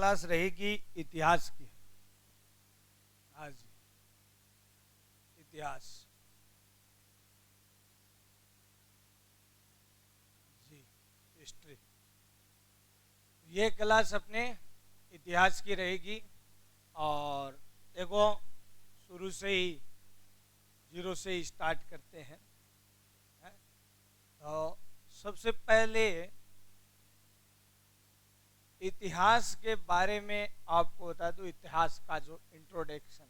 Class रहेगी इतिहास की। हाँ जी, इतिहास जी, हिस्ट्री। ये क्लास अपने इतिहास की रहेगी। और देखो, शुरू से ही जीरो से ही स्टार्ट करते हैं। हैं? तो सबसे पहले इतिहास के बारे में आपको बता दूं, इतिहास का जो इंट्रोडक्शन है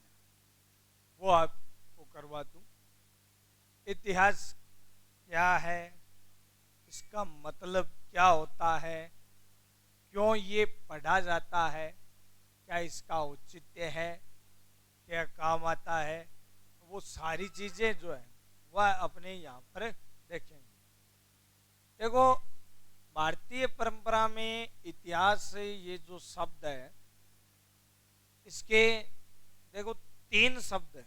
वो आपको करवा दूं। इतिहास क्या है, इसका मतलब क्या होता है, क्यों ये पढ़ा जाता है, क्या इसका औचित्य है, क्या काम आता है, वो सारी चीजें जो है वह अपने यहाँ पर देखेंगे। देखो, भारतीय परंपरा में इतिहास ये जो शब्द है, इसके देखो तीन शब्द है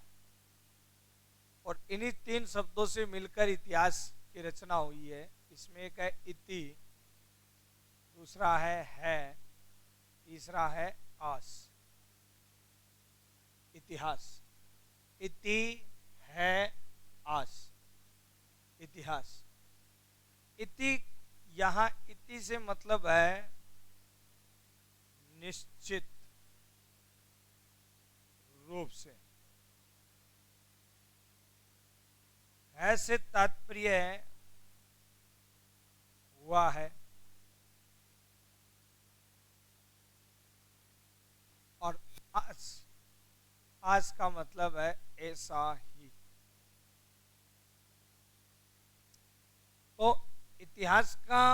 और इन्हीं तीन शब्दों से मिलकर इतिहास की रचना हुई है। इसमें एक है इति, दूसरा है, तीसरा है आस। इतिहास, इति है आस, इतिहास। इति, यहां इति से मतलब है निश्चित रूप से, है से तात्पर्य हुआ है, और आस, आस का मतलब है ऐसा ही। तो इतिहास का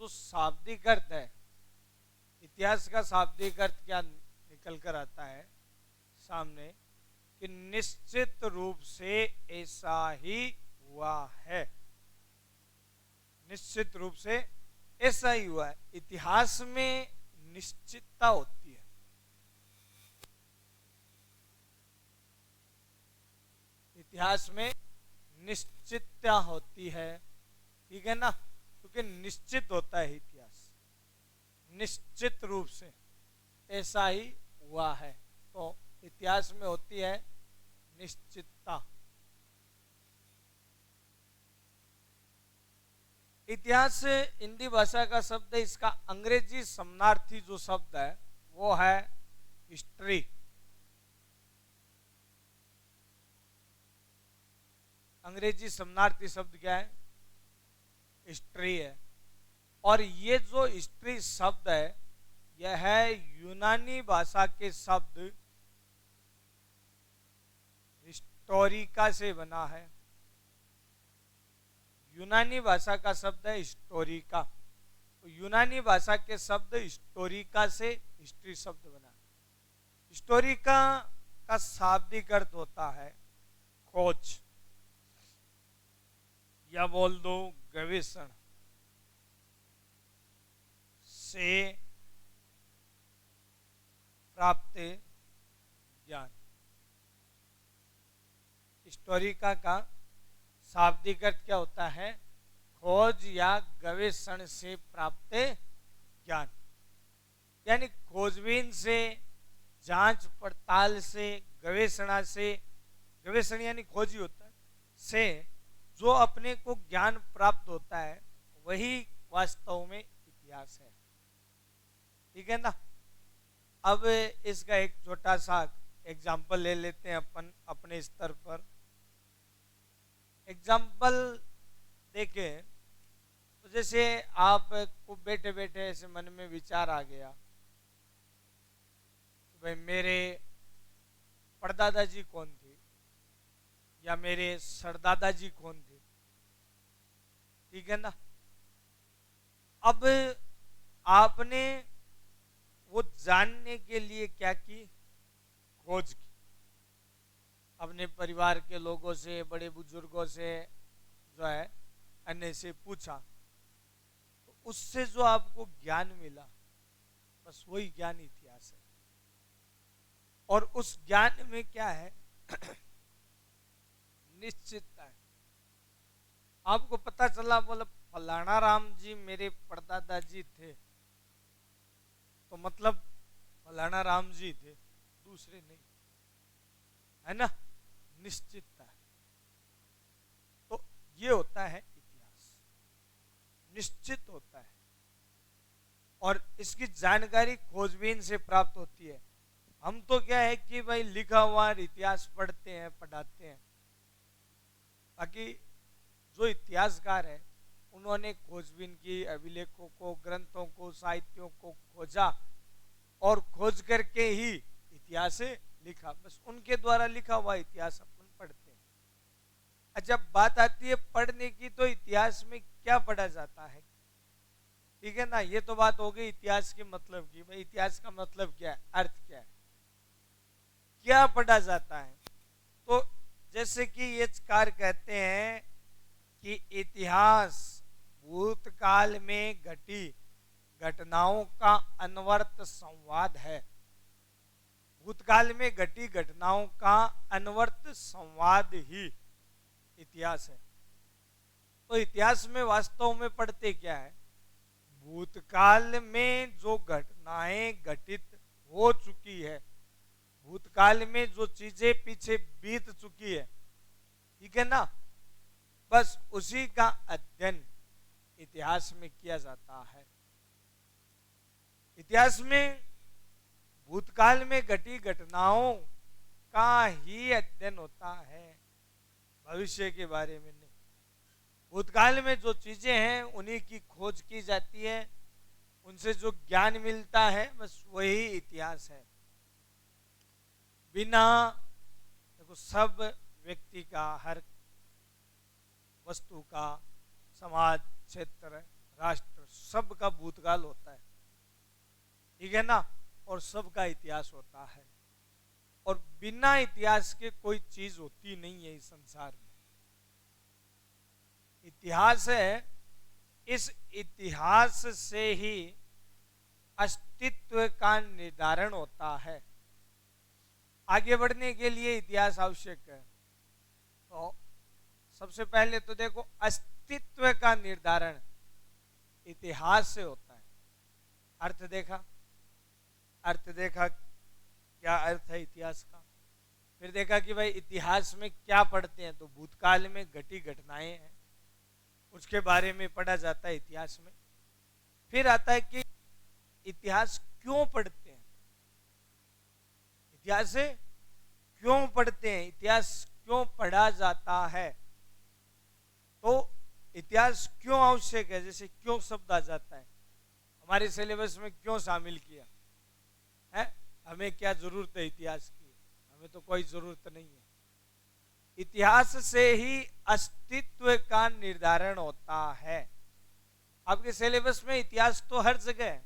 जो शाब्दिक अर्थ है, इतिहास का शाब्दिक अर्थ क्या निकल कर आता है सामने, कि निश्चित रूप से ऐसा ही हुआ है। निश्चित रूप से ऐसा ही हुआ है। इतिहास में निश्चितता होती है। इतिहास में निश्चितता होती है, ठीक है ना, क्योंकि निश्चित होता है इतिहास, निश्चित रूप से ऐसा ही हुआ है। तो इतिहास में होती है निश्चितता। इतिहास हिंदी भाषा का शब्द है, इसका अंग्रेजी समानार्थी जो शब्द है वो है हिस्ट्री। अंग्रेजी समानार्थी शब्द क्या है? हिस्ट्री है। और ये जो हिस्ट्री शब्द है, यह है यूनानी भाषा के शब्द हिस्टोरिका से बना है। यूनानी भाषा का शब्द है हिस्टोरिका, तो यूनानी भाषा के शब्द हिस्टोरिका से हिस्ट्री शब्द बना। हिस्टोरिका का शाब्दिक अर्थ होता है खोज, या बोल दो गवेषण से प्राप्त ज्ञान। हिस्टोरिका का शाब्दिक अर्थ क्या होता है? खोज या गवेषण से प्राप्त ज्ञान। यानी खोजबीन से, जांच पड़ताल से, गवेषणा से, गवेषण यानी खोज ही होता है, से जो अपने को ज्ञान प्राप्त होता है वही वास्तव में इतिहास है, ठीक है ना। अब इसका एक छोटा सा एग्जाम्पल ले लेते हैं अपन अपने स्तर पर। एग्जाम्पल देखें तो जैसे आप को बैठे बैठे ऐसे मन में विचार आ गया, भाई मेरे परदादा जी कौन थे, या मेरे सरदादा जी कौन थे, ठीक है ना। अब आपने वो जानने के लिए क्या की? खोज की। अपने परिवार के लोगों से, बड़े बुजुर्गों से जो है अन्य से पूछा, तो उससे जो आपको ज्ञान मिला, बस वही ज्ञान इतिहास है। और उस ज्ञान में क्या है? निश्चितता है। आपको पता चला, बोले फलाना राम जी मेरे परदादा जी थे, तो मतलब फलाना राम जी थे, दूसरे नहीं, है ना, निश्चितता है। तो ये होता है इतिहास, निश्चित होता है, और इसकी जानकारी खोजबीन से प्राप्त होती है। हम तो क्या है कि भाई लिखा हुआ इतिहास पढ़ते हैं, पढ़ाते हैं, बाकी जो इतिहासकार है उन्होंने खोजबीन की, अभिलेखों को, ग्रंथों को, साहित्यों को खोजा और खोज करके ही इतिहास लिखा, बस उनके द्वारा लिखा हुआ इतिहास अपन पढ़ते हैं। अच्छा, बात आती है पढ़ने की, तो इतिहास में क्या पढ़ा जाता है, ठीक है ना, ये तो बात हो गई इतिहास के मतलब की, भाई इतिहास का मतलब क्या है, अर्थ क्या है, क्या पढ़ा जाता है। तो जैसे कि ये कार कहते हैं कि इतिहास भूतकाल में घटी घटनाओं का अनवर्त संवाद है। भूतकाल में घटी घटनाओं का अनवर्त संवाद ही इतिहास है। तो इतिहास में वास्तव में पढ़ते क्या है, भूतकाल में जो घटनाएं घटित हो चुकी है, भूतकाल में जो चीजें पीछे बीत चुकी है, ठीक है ना, बस उसी का अध्ययन इतिहास में किया जाता है। इतिहास में भूतकाल में घटी घटनाओं का ही अध्ययन होता है, भविष्य के बारे में नहीं। भूतकाल में जो चीजें हैं उन्हीं की खोज की जाती है, उनसे जो ज्ञान मिलता है बस वही इतिहास है। बिना, देखो, सब व्यक्ति का, हर वस्तु का, समाज, क्षेत्र, राष्ट्र, सब का भूतकाल होता है, ठीक है ना, और सबका इतिहास होता है। और बिना इतिहास के कोई चीज होती नहीं है इस संसार में। इतिहास है, इस इतिहास से ही अस्तित्व का निर्धारण होता है। आगे बढ़ने के लिए इतिहास आवश्यक है। तो सबसे पहले तो देखो, अस्तित्व का निर्धारण इतिहास से होता है। अर्थ देखा, अर्थ देखा, क्या अर्थ है इतिहास का। फिर देखा कि भाई इतिहास में क्या पढ़ते हैं, तो भूतकाल में घटी घटनाएं हैं, उसके बारे में पढ़ा जाता है इतिहास में। फिर आता है कि इतिहास क्यों पढ़ते हैं, इतिहास से क्यों पढ़ते हैं, इतिहास क्यों पढ़ा जाता है, तो इतिहास क्यों आवश्यक है, जैसे क्यों शब्द आ जाता है, हमारे सिलेबस में क्यों शामिल किया है, हमें क्या जरूरत है इतिहास की, हमें तो कोई जरूरत नहीं है। इतिहास से ही अस्तित्व का निर्धारण होता है। आपके सिलेबस में इतिहास तो हर जगह है,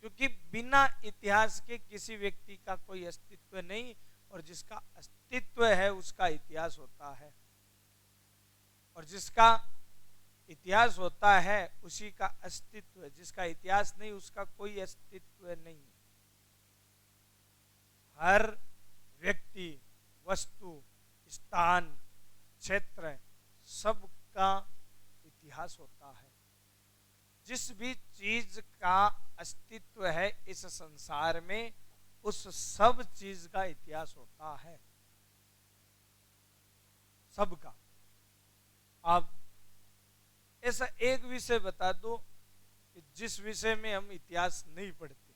क्योंकि बिना इतिहास के किसी व्यक्ति का कोई अस्तित्व नहीं, और जिसका अस्तित्व है उसका इतिहास होता है, और जिसका इतिहास होता है उसी का अस्तित्व है, जिसका इतिहास नहीं उसका कोई अस्तित्व नहीं है। हर व्यक्ति, वस्तु, स्थान, क्षेत्र, सबका इतिहास होता है। जिस भी चीज का अस्तित्व है इस संसार में, उस सब चीज का इतिहास होता है, सबका। आप ऐसा एक विषय बता दो कि जिस विषय में हम इतिहास नहीं पढ़ते,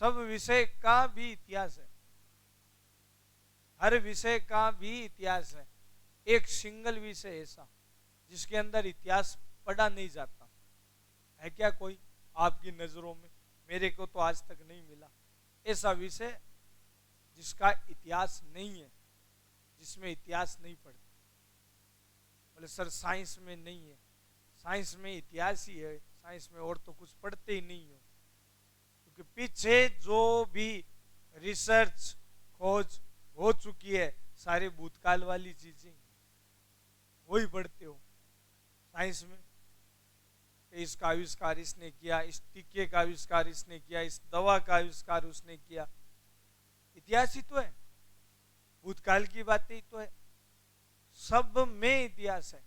सब विषय का भी इतिहास है, हर विषय का भी इतिहास है। एक सिंगल विषय ऐसा जिसके अंदर इतिहास पढ़ा नहीं जाता है क्या कोई आपकी नजरों में? मेरे को तो आज तक नहीं मिला ऐसा विषय जिसका इतिहास नहीं है, जिसमें इतिहास नहीं पढ़ते। बोले सर साइंस में नहीं है, साइंस में इतिहास ही है, साइंस में और तो कुछ पढ़ते ही नहीं हो, क्योंकि पीछे जो भी रिसर्च, खोज हो चुकी है सारे भूतकाल वाली चीजें वही पढ़ते हो साइंस में। इसका आविष्कार इसने किया, इस टीके का आविष्कार इसने किया, इस दवा का आविष्कार उसने किया, इतिहास ही तो है, भूतकाल की बातें ही तो है, सब में इतिहास है।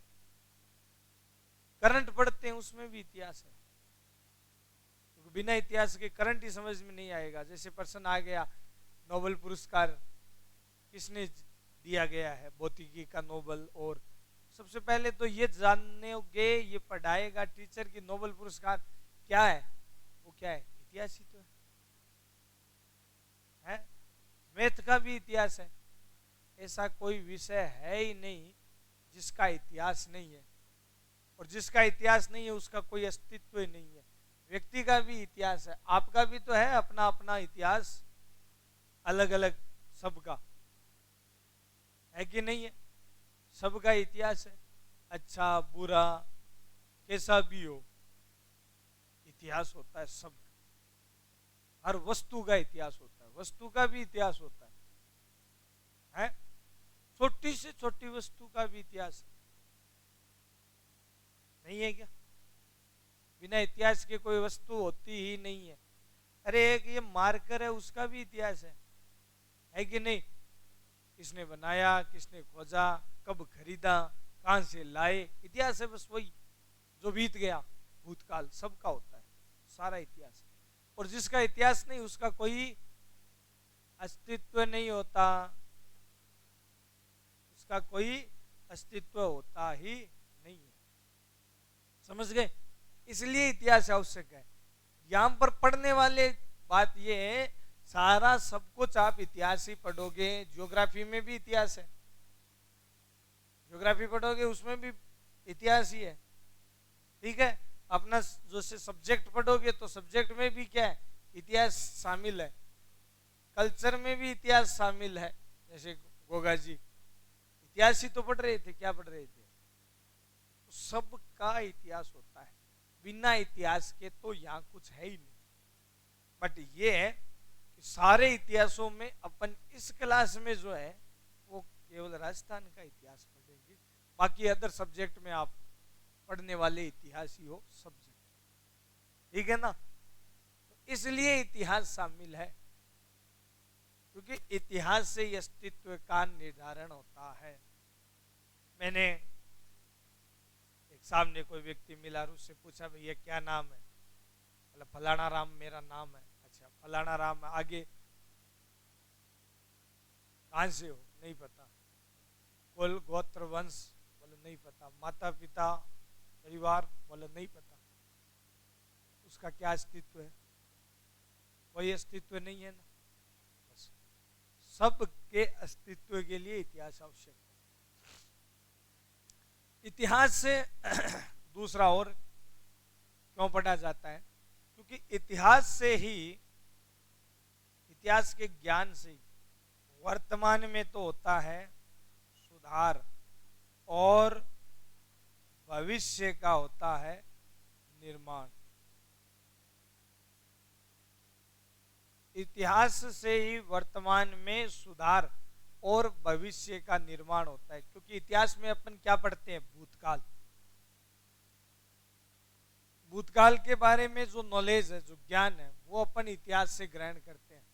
करंट पढ़ते हैं उसमें भी इतिहास है, बिना इतिहास के करंट ही समझ में नहीं आएगा। जैसे प्रश्न आ गया नोबेल पुरस्कार किसने दिया गया है, भौतिकी का नोबेल, और सबसे पहले तो ये जानोगे, ये पढ़ाएगा टीचर की नोबेल पुरस्कार क्या है, वो क्या है, इतिहास ही तो है? मैथ का भी इतिहास है। ऐसा कोई विषय है ही नहीं जिसका इतिहास नहीं है, और जिसका इतिहास नहीं है उसका कोई अस्तित्व ही नहीं है। व्यक्ति का भी इतिहास है, आपका भी तो है अपना अपना इतिहास, अलग अलग सबका है कि नहीं है? सबका इतिहास है, अच्छा बुरा कैसा भी हो, इतिहास होता है सबका। हर वस्तु का इतिहास होता है, वस्तु का भी इतिहास होता है? छोटी से छोटी वस्तु का भी इतिहास नहीं है क्या? बिना इतिहास के कोई वस्तु होती ही नहीं है। अरे एक ये मार्कर है, उसका भी इतिहास है कि नहीं? किसने बनाया, किसने खोजा, कब खरीदा, कहां से लाए, इतिहास है बस वही जो बीत गया, भूतकाल सबका होता है, सारा इतिहास। और जिसका इतिहास नहीं उसका कोई अस्तित्व नहीं होता, उसका कोई अस्तित्व होता ही नहीं है। समझ गए? इसलिए इतिहास आवश्यक है। यहां पर पढ़ने वाले बात यह है, सारा सब कुछ आप इतिहास ही पढ़ोगे। ज्योग्राफी में भी इतिहास है, ज्योग्राफी पढ़ोगे उसमें भी इतिहास ही है, ठीक है? अपना जो से सब्जेक्ट पढ़ोगे तो सब्जेक्ट में भी क्या है, इतिहास शामिल है। कल्चर में भी इतिहास शामिल है। जैसे गोगा जी इतिहास ही तो पढ़ रहे थे, क्या पढ़ रहे थे? तो सबका इतिहास होता है, बिना इतिहास के तो यहाँ कुछ है ही नहीं। बट ये है कि सारे इतिहासों में अपन इस क्लास में जो है वो केवल राजस्थान का इतिहास पढ़ेंगे, बाकी अदर सब्जेक्ट में आप पढ़ने वाले इतिहास ही हो सब्जेक्ट, ठीक है ना? तो इसलिए इतिहास शामिल है, क्योंकि इतिहास से अस्तित्व का निर्धारण होता है। मैंने एक सामने कोई व्यक्ति मिला और उससे पूछा भैया क्या नाम है? बोला फलाना राम मेरा नाम है। अच्छा फलाना राम, आगे कहां से हो? नहीं पता। कुल गोत्र वंश? बोले नहीं पता। माता पिता परिवार? बोले नहीं पता। उसका क्या अस्तित्व है? कोई अस्तित्व नहीं है ना। बस सबके अस्तित्व के लिए इतिहास आवश्यक है। इतिहास से दूसरा और क्यों पढ़ा जाता है? क्योंकि इतिहास से ही, इतिहास के ज्ञान से ही वर्तमान में तो होता है सुधार, और भविष्य का होता है निर्माण। इतिहास से ही वर्तमान में सुधार और भविष्य का निर्माण होता है। क्योंकि इतिहास में अपन क्या पढ़ते हैं? भूतकाल। भूतकाल के बारे में जो नॉलेज है, जो ज्ञान है, वो अपन इतिहास से ग्रहण करते हैं।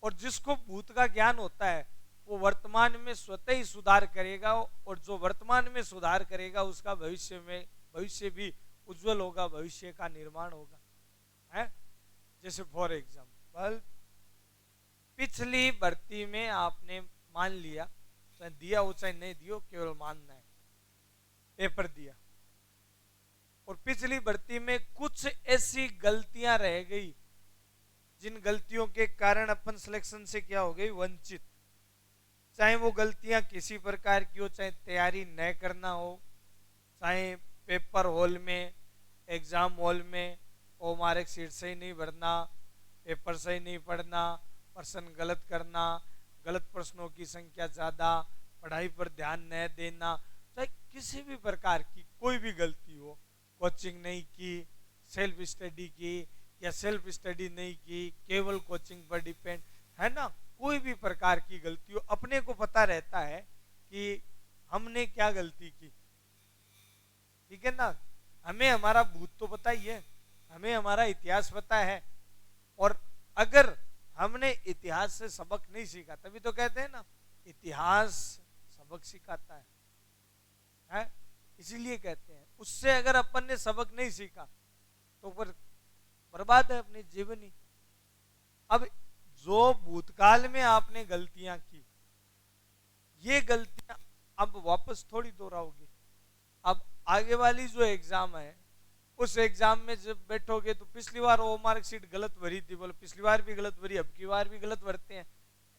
और जिसको भूत का ज्ञान होता है वो वर्तमान में स्वतः ही सुधार करेगा, और जो वर्तमान में सुधार करेगा उसका भविष्य भी उज्जवल होगा, भविष्य का निर्माण होगा, है? जैसे फॉर एग्जाम्पल पिछली भर्ती में आपने मान लिया, चाहे दिया हो चाहे नहीं दियो, केवल मानना है, पेपर दिया, और पिछली भर्ती में कुछ ऐसी गलतियां रह गई जिन गलतियों के कारण अपन सिलेक्शन से क्या हो गई? वंचित। चाहे वो गलतियां किसी प्रकार की हो, चाहे तैयारी न करना हो, चाहे पेपर हॉल में, एग्जाम हॉल में ओ मार्क शीट सही नहीं भरना, पेपर सही नहीं पढ़ना, प्रश्न गलत करना, गलत प्रश्नों की संख्या ज्यादा, पढ़ाई पर ध्यान न देना, चाहे किसी भी प्रकार की कोई भी गलती हो, कोचिंग नहीं की, सेल्फ स्टडी की या सेल्फ स्टडी नहीं की, केवल कोचिंग पर डिपेंड, है ना? कोई भी प्रकार की गलती हो, अपने को पता रहता है कि हमने क्या गलती की, ठीक है ना? हमें हमारा भूत तो पता ही है, हमें हमारा इतिहास पता है, और अगर हमने इतिहास से सबक नहीं सीखा, तभी तो कहते हैं ना इतिहास सबक सिखाता है? इसीलिए कहते हैं उससे अगर अपन ने सबक नहीं सीखा तो फिर बर्बाद है अपनी जीवनी। अब जो भूतकाल में आपने गलतियां की, ये गलतियां अब वापस थोड़ी दोहराओगे। अब आगे वाली जो एग्जाम है, उस एग्जाम में जब बैठोगे तो पिछली बार वो मार्कशीट गलत भरी थी, बोले पिछली बार भी गलत भरी, अब की बार भी गलत भरते हैं,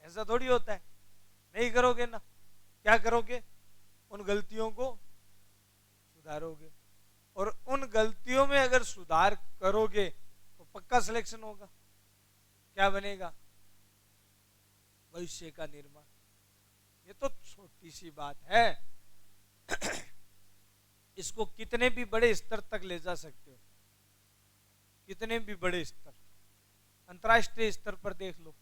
ऐसा थोड़ी होता है। नहीं करोगे ना, क्या करोगे? उन गलतियों को सुधारोगे, और उन गलतियों में अगर सुधार करोगे तो पक्का सिलेक्शन होगा। क्या बनेगा? भविष्य का निर्माण। ये तो छोटी सी बात है, इसको कितने भी बड़े स्तर तक ले जा सकते हो, कितने भी बड़े स्तर, अंतर्राष्ट्रीय स्तर पर देख लो।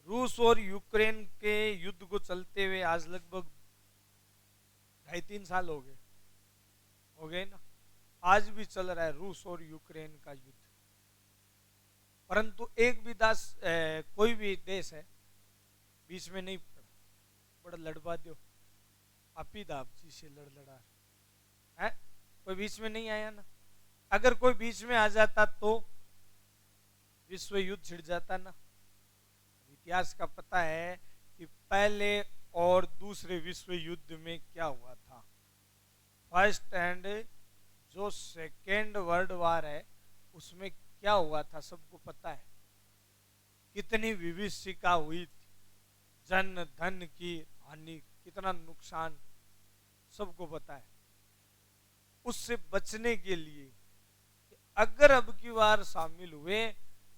रूस और यूक्रेन के युद्ध को चलते हुए आज लगभग 2.5-3 साल हो गए ना। आज भी चल रहा है रूस और यूक्रेन का युद्ध, परंतु एक भी कोई भी देश है बीच में नहीं पड़ा, बड़ा लड़वा दो आपी दाप जी से लड़ा है, कोई बीच में नहीं आया ना। अगर कोई बीच में आ जाता तो विश्व युद्ध छिड़ जाता ना। इतिहास का पता है कि पहले और दूसरे विश्व युद्ध में क्या हुआ था। फर्स्ट एंड जो सेकेंड वर्ल्ड वार है उसमें क्या हुआ था सबको पता है। कितनी विभीषिका हुई थी, जन धन की हानि, कितना नुकसान सबको पता है। उससे बचने के लिए अगर अब की बार शामिल हुए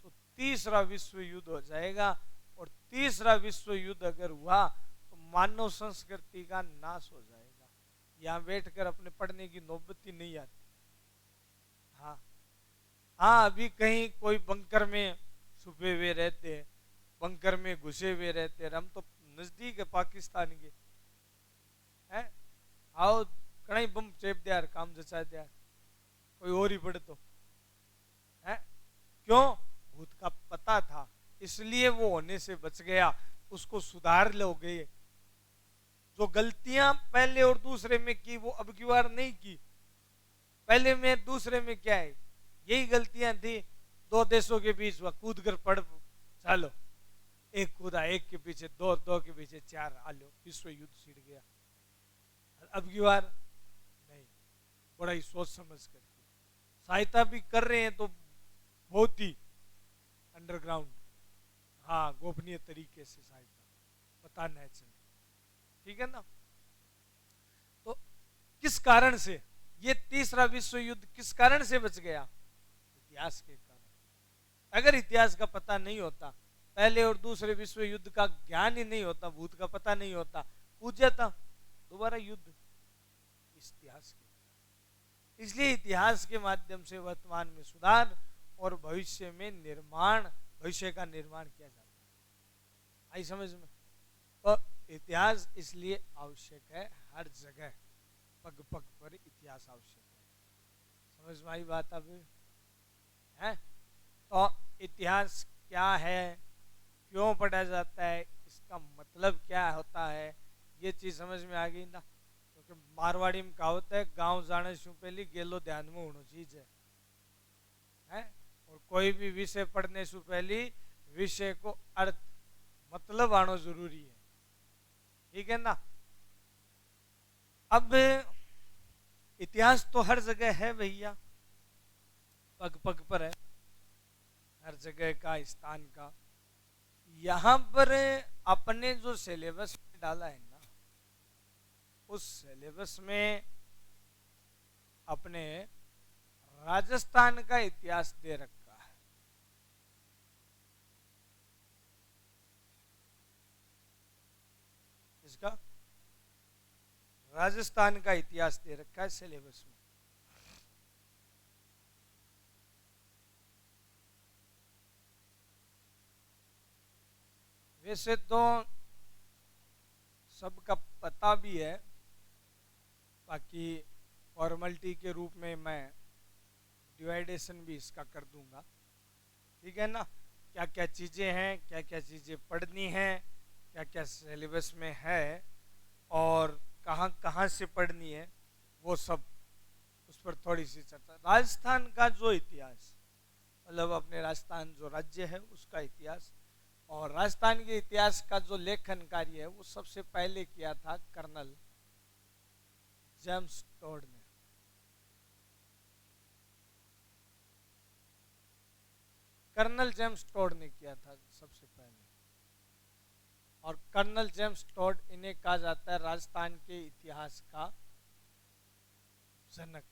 तो तीसरा विश्व युद्ध हो जाएगा, और तीसरा विश्व युद्ध अगर हुआ तो मानव संस्कृति का नाश हो जाएगा। यहां बैठकर अपने पढ़ने की नौबत ही नहीं आती। हाँ, अभी कहीं कोई बंकर में छुपे हुए रहते हैं, बंकर में घुसे हुए रहते हैं। हम तो नजदीक है पाकिस्तान के, हैं? आओ कहीं बम चेप दिया, काम जचा दिया, कोई और ही पड़े तो है। क्यों? भूत का पता था, इसलिए वो होने से बच गया, उसको सुधार लोगे। जो गलतियां पहले और दूसरे में की वो अब की बार नहीं की। पहले में दूसरे में क्या है, यही गलतियां थी। दो देशों के बीच वह कूद कर पड़, चलो एक कूदा, एक के पीछे दो, दो के पीछे चार, आलो विश्व युद्ध छिड़ गया। अब की बार नहीं, बड़ा ही सोच समझ करके सहायता भी कर रहे हैं तो बहुत ही अंडरग्राउंड, हाँ, गोपनीय तरीके से सहायता, पता नहीं चले, ठीक है ना। तो किस कारण से ये तीसरा विश्व युद्ध किस कारण से बच गया? इतिहास के कारण। अगर इतिहास का पता नहीं होता, पहले और दूसरे विश्व युद्ध का ज्ञान ही नहीं होता, भूत का पता नहीं होता, कूद जाता दोबारा युद्ध, इस इतिहास के कारण। इसलिए इतिहास के माध्यम से वर्तमान में सुधार और भविष्य में निर्माण, भविष्य का निर्माण किया जाता है। आई समझ में? तो इतिहास इसलिए आवश्यक है, हर जगह पग पग पर इतिहास आवश्यक है। समझ में आई बात अब है? तो इतिहास क्या है, क्यों पढ़ा जाता है, इसका मतलब क्या होता है, ये चीज समझ में आ गई ना। क्योंकि मारवाड़ी में कहावत है, गांव जाने से पहले गेलो ध्यान में होना चीज है? और कोई भी विषय पढ़ने से पहले विषय को अर्थ मतलब आना जरूरी है, ठीक है ना। अब इतिहास तो हर जगह है भैया, पग पग पर है, हर जगह का, स्थान का। यहां पर अपने जो सिलेबस में डाला है ना, उस सिलेबस में अपने राजस्थान का इतिहास दे रखा है। इसका राजस्थान का इतिहास दे रखा है सिलेबस में। वैसे तो सबका पता भी है, बाकी फॉर्मेलिटी के रूप में मैं डिवाइडेशन भी इसका कर दूंगा, ठीक है ना। क्या क्या चीज़ें हैं, क्या क्या चीज़ें पढ़नी हैं, क्या क्या सिलेबस में है और कहाँ कहाँ से पढ़नी है, वो सब उस पर थोड़ा थोड़ी सी चर्चा। राजस्थान का जो इतिहास, मतलब अपने राजस्थान जो राज्य है उसका इतिहास, और राजस्थान के इतिहास का जो लेखन कार्य है वो सबसे पहले किया था कर्नल जेम्स टोड ने। कर्नल जेम्स टोड ने किया था सबसे पहले। और कर्नल जेम्स टोड, इन्हें कहा जाता है राजस्थान के इतिहास का जनक।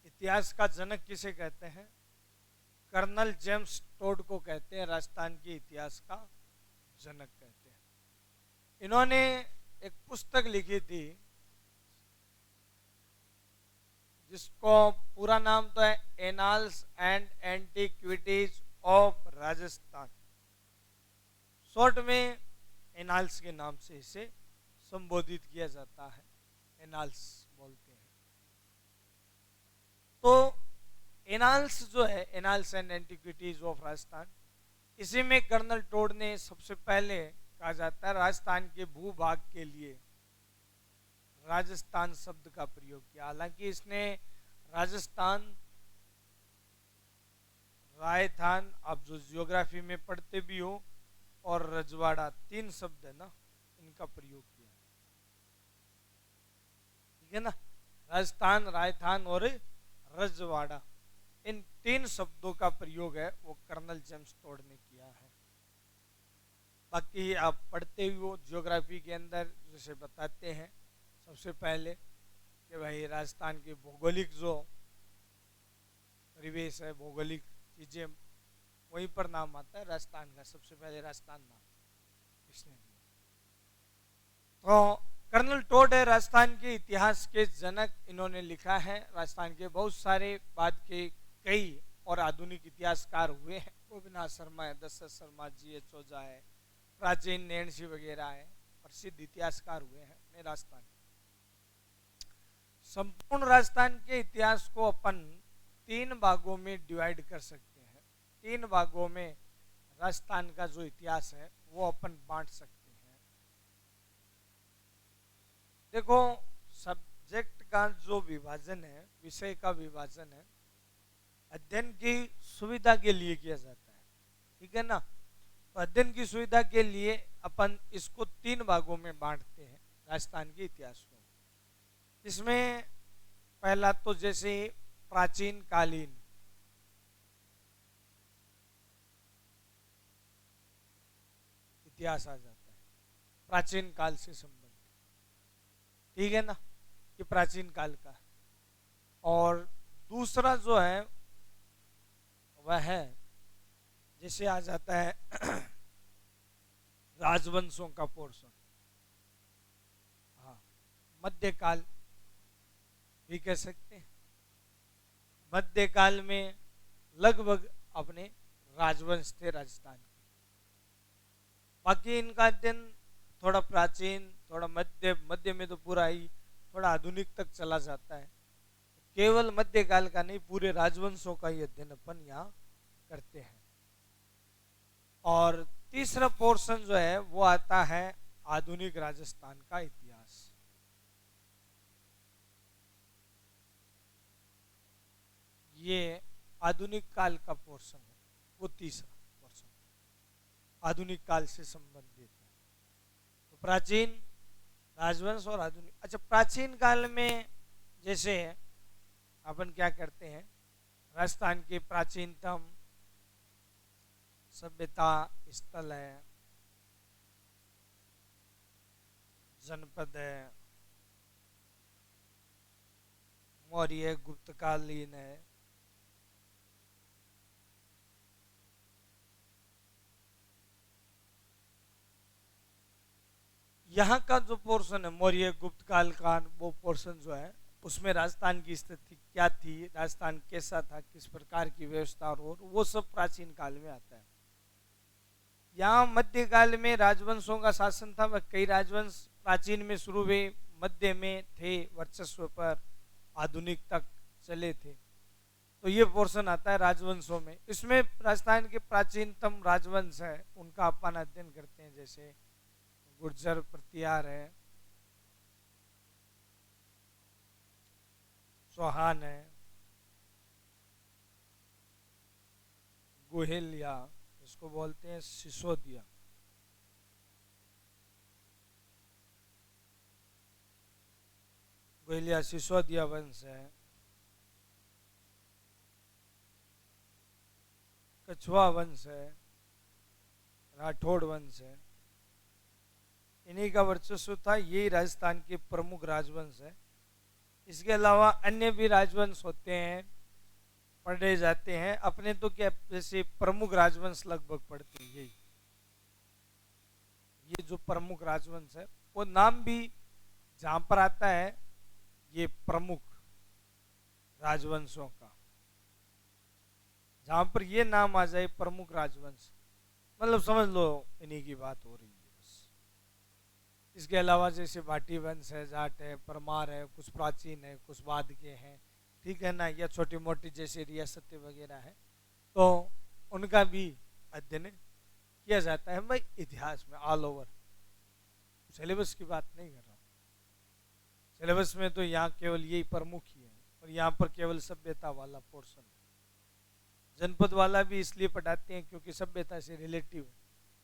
इतिहास का जनक किसे कहते हैं? कर्नल जेम्स टोड को कहते हैं राजस्थान के इतिहास का जनक कहते हैं। इन्होंने एक पुस्तक लिखी थी जिसको पूरा नाम तो है annals and antiquities of Rajasthan, short में एनाल्स के नाम से इसे संबोधित किया जाता है, एनाल्स बोलते हैं। तो एनाल्स जो है, annals and antiquities of Rajasthan, इसी में कर्नल टोड ने सबसे पहले, कहा जाता है, राजस्थान के भूभाग के लिए राजस्थान शब्द का प्रयोग किया। हालांकि इसने राजस्थान, राजस्थान, आप जो जियोग्राफी में पढ़ते भी हो, और रजवाड़ा, तीन शब्द है ना, इनका प्रयोग किया, ठीक है ना। राजस्थान, राजस्थान और रजवाड़ा, इन तीन शब्दों का प्रयोग है वो कर्नल जेम्स टोड ने किया है। बाकी आप पढ़ते ही हो जियोग्राफी के अंदर, जैसे बताते हैं सबसे पहले कि भाई राजस्थान के भौगोलिक जो परिवेश है, भौगोलिक चीजें, वहीं पर नाम आता है राजस्थान का। सबसे पहले राजस्थान नाम इसने दिया। तो कर्नल टोड है राजस्थान के इतिहास के जनक। इन्होंने लिखा है, राजस्थान के बहुत सारे बाद के कई और आधुनिक इतिहासकार हुए हैं। गोपीनाथ शर्मा है, दशरथ शर्मा, जी एच ओझा है, प्राचीन नैणसी वगैरह है, प्रसिद्ध इतिहासकार हुए हैं राजस्थान। संपूर्ण राजस्थान के इतिहास को अपन तीन भागों में डिवाइड कर सकते हैं। तीन भागों में राजस्थान का जो इतिहास है वो अपन बांट सकते हैं। देखो, सब्जेक्ट का जो विभाजन है, विषय का विभाजन है, अध्ययन की सुविधा के लिए किया जाता है, ठीक है ना। तो अध्ययन की सुविधा के लिए अपन इसको तीन भागों में बांटते हैं राजस्थान के इतिहास को। इसमें पहला तो जैसे प्राचीन कालीन, इतिहास आ जाता है, प्राचीन काल से संबंधित, ठीक है ना, कि प्राचीन काल का। और दूसरा जो है वह है, जैसे आ जाता है राजवंशों का पोर्शन, हाँ, मध्यकाल भी कह सकते हैं। मध्यकाल में लगभग अपने राजवंश थे राजस्थान के। बाकी इनका अध्ययन थोड़ा प्राचीन, थोड़ा मध्य, मध्य में तो पूरा ही थोड़ा आधुनिक तक चला जाता है। केवल मध्यकाल का नहीं, पूरे राजवंशों का ही अध्ययन अपन यहाँ करते हैं। और तीसरा पोर्शन जो है वो आता है आधुनिक राजस्थान का इतिहास। ये आधुनिक काल का पोर्शन है, वो तीसरा पोर्शन आधुनिक काल से संबंधित है। तो प्राचीन, राजवंश और आधुनिक। अच्छा, प्राचीन काल में जैसे अपन क्या करते हैं, राजस्थान के प्राचीनतम सभ्यता स्थल है, जनपद है, मौर्य गुप्तकालीन है, यहाँ का जो पोर्शन है मौर्य गुप्त काल का, वो पोर्शन जो है उसमें राजस्थान की स्थिति क्या थी, राजस्थान कैसा था, किस प्रकार की व्यवस्था, और वो सब प्राचीन काल में आता है। यहाँ मध्यकाल में राजवंशों का शासन था। वह कई राजवंश प्राचीन में शुरू हुए, मध्य में थे वर्चस्व पर, आधुनिक तक चले थे। तो ये पोर्शन आता है राजवंशों में। इसमें राजस्थान के प्राचीनतम राजवंश है, उनका अपन अध्ययन करते हैं। जैसे गुर्जर प्रतिहार है, चौहान है, गोहिलिया, इसको बोलते हैं सिसोदिया, गोहिलिया सिसोदिया वंश है, कछुआ वंश है, राठौड़ वंश है। इन्हीं का वर्चस्व था, यही राजस्थान के प्रमुख राजवंश है। इसके अलावा अन्य भी राजवंश होते हैं, पढ़े जाते हैं। अपने तो क्या, जैसे प्रमुख राजवंश लगभग पढ़ते हैं यही, ये जो प्रमुख राजवंश है वो नाम भी जहां पर आता है ये प्रमुख राजवंशों का, जहां पर ये नाम आ जाए प्रमुख राजवंश, मतलब समझ लो इन्हीं की बात हो रही है बस। इसके अलावा जैसे भाटी वंश है, जाट है, परमार है, कुछ प्राचीन है, कुछ बाद के हैं, ठीक है ना, या छोटी मोटी जैसे रियासतें वगैरह है, तो उनका भी अध्ययन किया जाता है। भाई इतिहास में ऑल ओवर, सिलेबस की बात नहीं कर रहा हूँ, सिलेबस में तो यहाँ केवल यही प्रमुख ही है, और यहाँ पर केवल सभ्यता वाला पोर्शन है। जनपद वाला भी इसलिए पढ़ाते हैं क्योंकि सभ्यता से रिलेटिव है,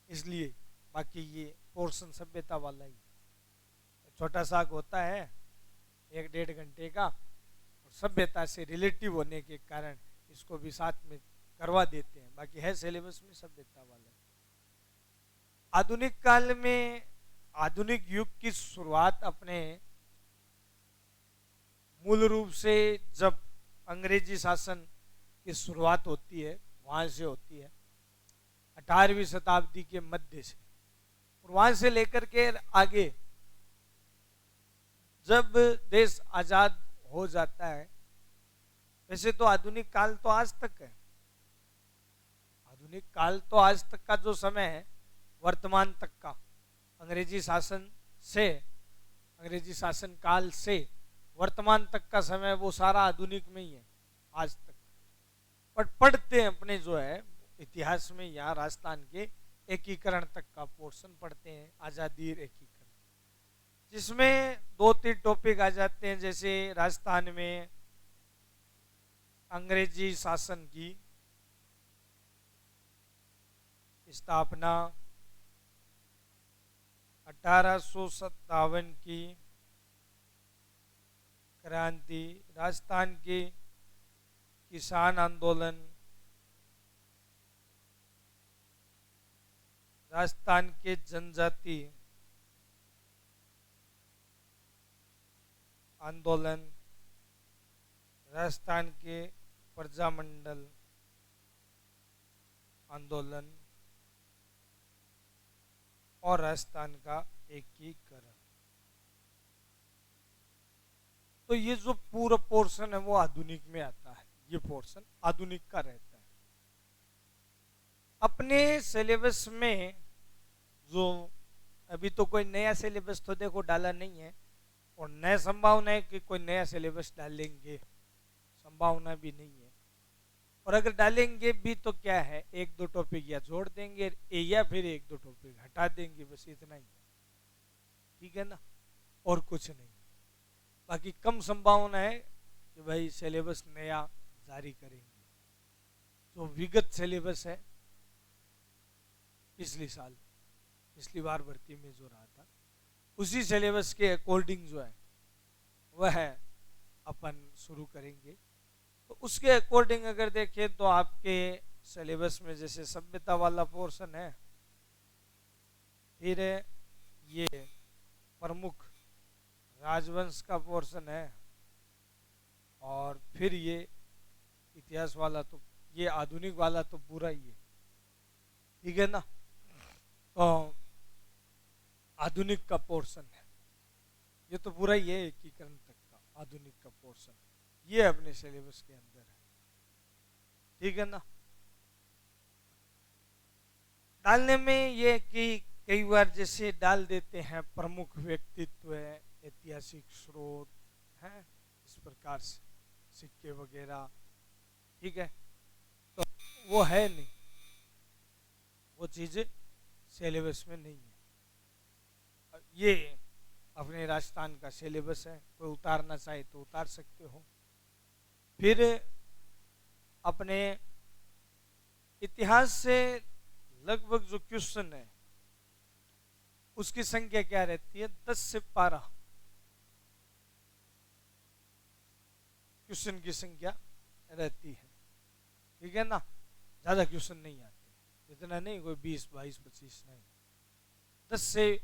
इसलिए, बाकी ये पोर्शन सभ्यता वाला ही है। छोटा सा होता है 1-1.5 घंटे का, और सभ्यता से रिलेटिव होने के कारण इसको भी साथ में करवा देते हैं, बाकी है सिलेबस में सभ्यता वाला। आधुनिक काल में, आधुनिक युग की शुरुआत अपने मूल रूप से जब अंग्रेजी शासन की शुरुआत होती है वहां से होती है, 18वीं शताब्दी के मध्य से, और वहां से लेकर के आगे जब देश आजाद हो जाता है। वैसे तो आधुनिक काल तो आज तक है, आधुनिक काल तो आज तक का जो समय है, वर्तमान तक का, अंग्रेजी शासन से, अंग्रेजी शासन काल से वर्तमान तक का समय, वो सारा आधुनिक में ही है आज तक। पर पढ़ते हैं अपने जो है इतिहास में, यहाँ राजस्थान के एकीकरण तक का पोर्शन पढ़ते हैं, आजादी एकीकरण, जिसमें 2-3 टॉपिक आ जाते हैं, जैसे राजस्थान में अंग्रेजी शासन की स्थापना, 1857 की क्रांति, राजस्थान के किसान आंदोलन, राजस्थान के जनजाति आंदोलन, राजस्थान के प्रजामंडल आंदोलन, और राजस्थान का एकीकरण। तो ये जो पूरा पोर्शन है वो आधुनिक में आता है, ये पोर्शन आधुनिक का रहता है। अपने सिलेबस में जो अभी तो कोई नया सिलेबस तो देखो डाला नहीं है, और नया संभावना है कि कोई नया सिलेबस डालेंगे, संभावना भी नहीं है। और अगर डालेंगे भी तो क्या है, 1-2 टॉपिक या जोड़ देंगे या फिर 1-2 टॉपिक हटा देंगे, बस इतना ही है, ठीक है ना, और कुछ नहीं। बाकी कम संभावना है कि भाई सिलेबस नया जारी करेंगे। जो विगत सिलेबस है पिछली साल, पिछली बार भर्ती में जो रहा था, उसी सिलेबस के अकॉर्डिंग जो है वह है अपन शुरू करेंगे। तो उसके अकॉर्डिंग अगर देखें तो आपके सिलेबस में जैसे सभ्यता वाला पोर्शन है, फिर ये प्रमुख राजवंश का पोर्शन है, और फिर ये इतिहास वाला, तो ये आधुनिक वाला तो पूरा ही है, ठीक है ना। तो आधुनिक का पोर्शन है ये तो पूरा ही है, एकीकरण तक का आधुनिक का पोर्शन ये अपने सिलेबस के अंदर है, ठीक है ना। डालने में ये कि कई बार जैसे डाल देते हैं प्रमुख व्यक्तित्व है, ऐतिहासिक स्रोत है, इस प्रकार से सिक्के वगैरह, ठीक है, तो वो है नहीं, वो चीजें सिलेबस में नहीं है। ये अपने राजस्थान का सिलेबस है, कोई उतारना चाहे तो उतार सकते हो, फिर अपने इतिहास से लगभग जो क्वेश्चन है उसकी संख्या क्या रहती है, 10 से 12 क्वेश्चन की संख्या रहती है। ठीक है ना, ज्यादा क्वेश्चन नहीं आते, इतना नहीं कोई 20 22 25 नहीं, 10 से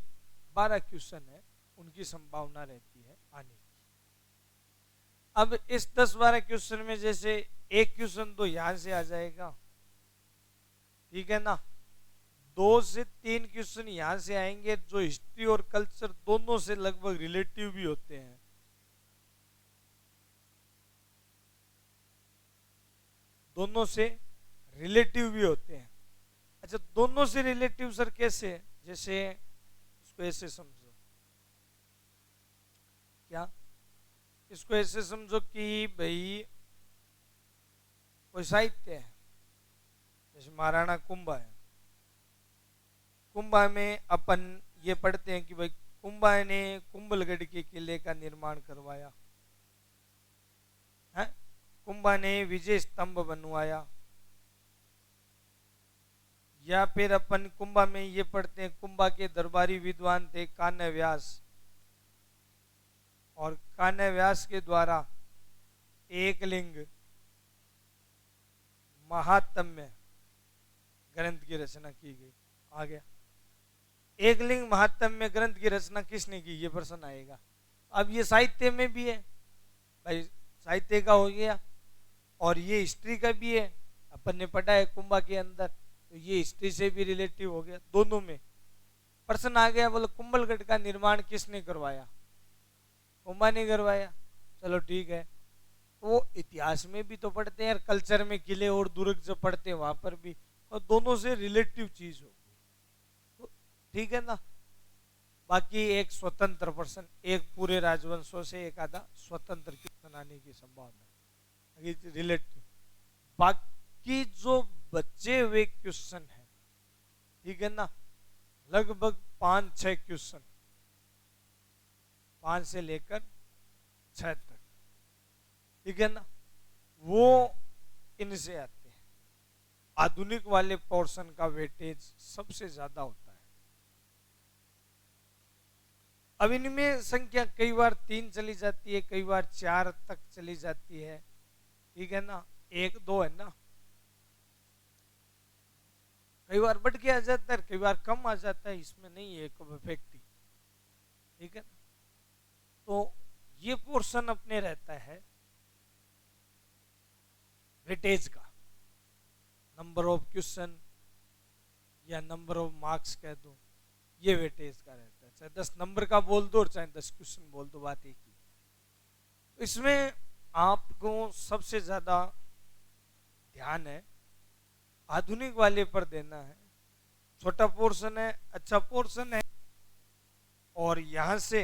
12 क्वेश्चन है उनकी संभावना रहती है आने की। अब इस 10-12 क्वेश्चन में जैसे एक क्वेश्चन तो यहां से आ जाएगा, ठीक है ना, 2 से 3 क्वेश्चन यहां से आएंगे जो हिस्ट्री और कल्चर दोनों से लगभग रिलेटिव भी होते हैं। दोनों से रिलेटिव भी होते हैं। अच्छा, दोनों से रिलेटिव सर कैसे? जैसे इसको ऐसे समझो, क्या इसको ऐसे समझो कि भाई कोई साहित्य है, जैसे महाराणा कुंभा है। कुंभा में अपन ये पढ़ते हैं कि भाई कुंभा ने कुंभलगढ़ के किले का निर्माण करवाया है, कुंभा ने विजय स्तंभ बनवाया। या फिर अपन कुंभा में ये पढ़ते हैं कुंभा के दरबारी विद्वान थे कान्य व्यास, और कान्य व्यास के द्वारा एकलिंग महात्म्य ग्रंथ की रचना की गई। आ गया, एकलिंग महात्म्य ग्रंथ की रचना किसने की, ये प्रश्न आएगा। अब ये साहित्य में भी है भाई, साहित्य का हो गया, और ये हिस्ट्री का भी है, अपन ने पढ़ा है कुंभा के अंदर, तो ये हिस्ट्री से भी रिलेटिव हो गया। दोनों में प्रश्न आ गया, बोले कुंभलगढ़ का निर्माण किसने करवाया, कुंभा ने करवाया। चलो ठीक है, वो इतिहास में भी तो पढ़ते हैं, कल्चर में किले और दुर्ग जो पढ़ते हैं वहां पर भी, और दोनों से रिलेटिव चीज हो गई, तो ठीक है ना। बाकी एक स्वतंत्र पर्सन, एक पूरे राजवंशों से एक आधा स्वतंत्र क्वेश्चन आने की संभावना है, रिलेटिव। बाकी जो बचे हुए क्वेश्चन है, ठीक है ना, लगभग 5-6 क्वेश्चन, 5 से लेकर 6 तक, ठीक है ना, वो इनसे आते हैं। आधुनिक वाले पोर्शन का वेटेज सबसे ज्यादा होता है। अब इनमें संख्या कई बार 3 चली जाती है, कई बार 4 तक चली जाती है, ठीक है ना, 1-2 है ना, कई बार बढ़ के आ जाता है, कई बार कम आ जाता है, इसमें नहीं है इफेक्टिव, ठीक है ना। तो ये पोर्शन अपने रहता है वेटेज का, नंबर ऑफ क्वेश्चन या नंबर ऑफ मार्क्स कह दो, ये वेटेज का रहता है। चाहे 10 नंबर का बोल दो और चाहे 10 क्वेश्चन बोल दो, बात एक ही। तो इसमें आपको सबसे ज्यादा ध्यान है आधुनिक वाले पर देना है। छोटा पोर्शन है, अच्छा पोर्शन है, और यहां से